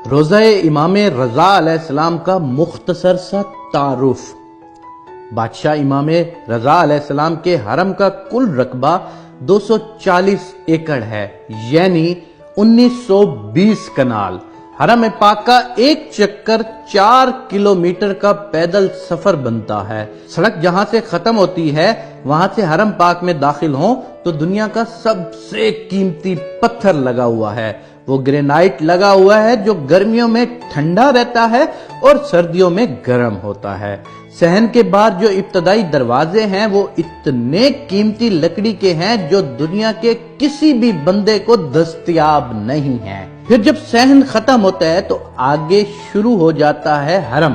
روضہ امام رضا علیہ السلام کا مختصر سا تعارف۔ بادشاہ امام رضا علیہ السلام کے حرم کا کل رقبہ 240 ایکڑ ہے، یعنی 1920 کنال۔ حرم پاک کا ایک چکر 4 کلومیٹر کا پیدل سفر بنتا ہے۔ سڑک جہاں سے ختم ہوتی ہے وہاں سے حرم پاک میں داخل ہوں تو دنیا کا سب سے قیمتی پتھر لگا ہوا ہے۔ وہ گرینائٹ لگا ہوا ہے جو گرمیوں میں ٹھنڈا رہتا ہے اور سردیوں میں گرم ہوتا ہے۔ صحن کے بعد جو ابتدائی دروازے ہیں وہ اتنے قیمتی لکڑی کے ہیں جو دنیا کے کسی بھی بندے کو دستیاب نہیں ہیں۔ پھر جب صحن ختم ہوتا ہے تو آگے شروع ہو جاتا ہے حرم۔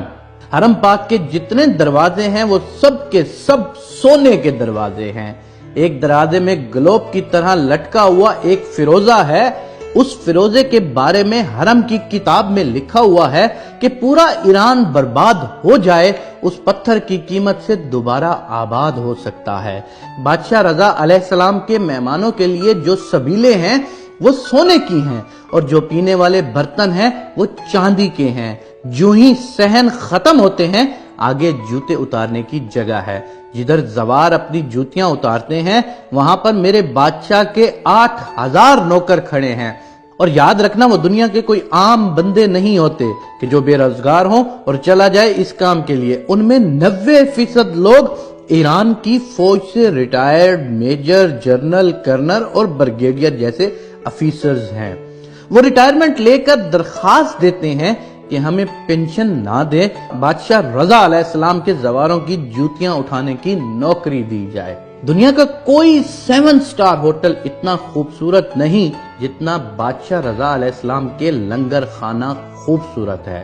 حرم پاک کے جتنے دروازے ہیں وہ سب کے سب سونے کے دروازے ہیں۔ ایک دروازے میں گلوب کی طرح لٹکا ہوا ایک فیروزہ ہے۔ اس فیروزے کے بارے میں حرم کی کتاب میں لکھا ہوا ہے کہ پورا ایران برباد ہو جائے اس پتھر کی قیمت سے دوبارہ آباد ہو سکتا ہے۔ بادشاہ رضا علیہ السلام کے مہمانوں کے لیے جو سبیلے ہیں وہ سونے کی ہیں اور جو پینے والے برتن ہیں وہ چاندی کے ہیں۔ جو ہی صحن ختم ہوتے ہیں آگے جوتے اتارنے کی جگہ ہے۔ جدھر زوار اپنی جوتیاں اتارتے ہیں وہاں پر میرے بادشاہ کے 8000 نوکر کھڑے ہیں۔ اور یاد رکھنا وہ دنیا کے کوئی عام بندے نہیں ہوتے کہ جو بے روزگار ہوں اور چلا جائے اس کام کے لیے۔ ان میں 90% لوگ ایران کی فوج سے ریٹائرڈ میجر، جنرل، کرنل اور بریگیڈیئر جیسے افیسرز ہیں۔ وہ ریٹائرمنٹ لے کر درخواست دیتے ہیں کہ ہمیں پینشن نہ دے، بادشاہ رضا علیہ السلام کے زواروں کی جوتیاں اٹھانے کی نوکری دی جائے۔ دنیا کا کوئی 7 سٹار ہوٹل اتنا خوبصورت نہیں جتنا بادشاہ رضا علیہ السلام کے لنگر خانہ خوبصورت ہے۔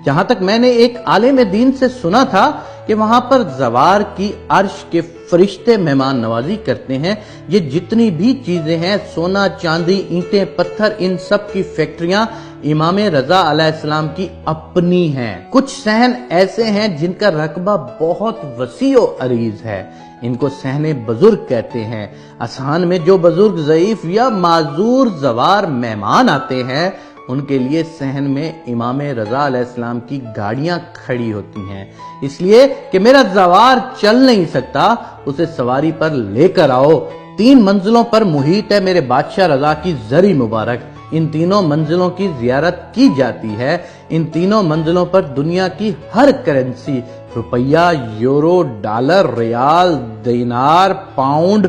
جہاں تک میں نے ایک عالم دین سے سنا تھا کہ وہاں پر زوار کی عرش کے فرشتے مہمان نوازی کرتے ہیں۔ یہ جتنی بھی چیزیں ہیں، سونا، چاندی، اینٹیں، پتھر، ان سب کی فیکٹریاں امام رضا علیہ السلام کی اپنی ہیں۔ کچھ صحن ایسے ہیں جن کا رقبہ بہت وسیع و عریض ہے۔ ان کو صحن بزرگ کہتے ہیں۔ اذہان میں جو بزرگ، ضعیف یا معذور زوار مہمان آتے ہیں ان کے لیے صحن میں امام رضا علیہ السلام کی گاڑیاں کھڑی ہوتی ہیں، اس لیے کہ میرا زوار چل نہیں سکتا، اسے سواری پر لے کر آؤ۔ 3 منزلوں پر محیط ہے میرے بادشاہ رضا کی زری مبارک۔ ان تینوں منزلوں کی زیارت کی جاتی ہے۔ ان تینوں منزلوں پر دنیا کی ہر کرنسی، روپیہ، یورو، ڈالر، ریال، دینار، پاؤنڈ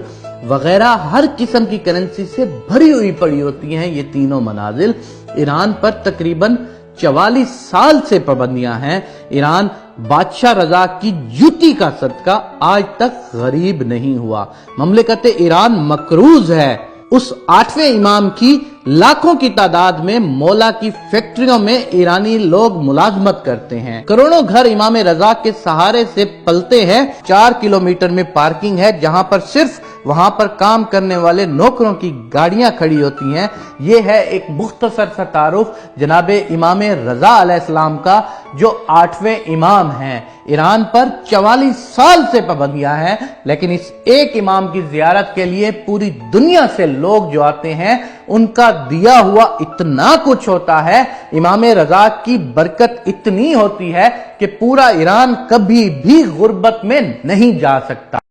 وغیرہ ہر قسم کی کرنسی سے بھری ہوئی پڑی ہوتی ہیں۔ یہ تینوں منازل ایران پر تقریباً 44 سال سے پابندیاں ہیں۔ ایران بادشاہ رضا کی جوتی کا صدقہ آج تک غریب نہیں ہوا۔ مملکت ایران مقروض ہے۔ اس 8ویں امام کی لاکھوں کی تعداد میں مولا کی فیکٹریوں میں ایرانی لوگ ملازمت کرتے ہیں۔ کروڑوں گھر امام رضا کے سہارے سے پلتے ہیں۔ 4 کلومیٹر میں پارکنگ ہے جہاں پر صرف وہاں پر کام کرنے والے نوکروں کی گاڑیاں کھڑی ہوتی ہیں۔ یہ ہے ایک مختصر سا تعارف جناب امام رضا علیہ السلام کا جو 8ویں امام ہیں۔ ایران پر 44 سال سے پابندیاں ہیں، لیکن اس ایک امام کی زیارت کے لیے پوری دنیا سے لوگ جو آتے ہیں ان کا دیا ہوا اتنا کچھ ہوتا ہے، امام رضا کی برکت اتنی ہوتی ہے کہ پورا ایران کبھی بھی غربت میں نہیں جا سکتا۔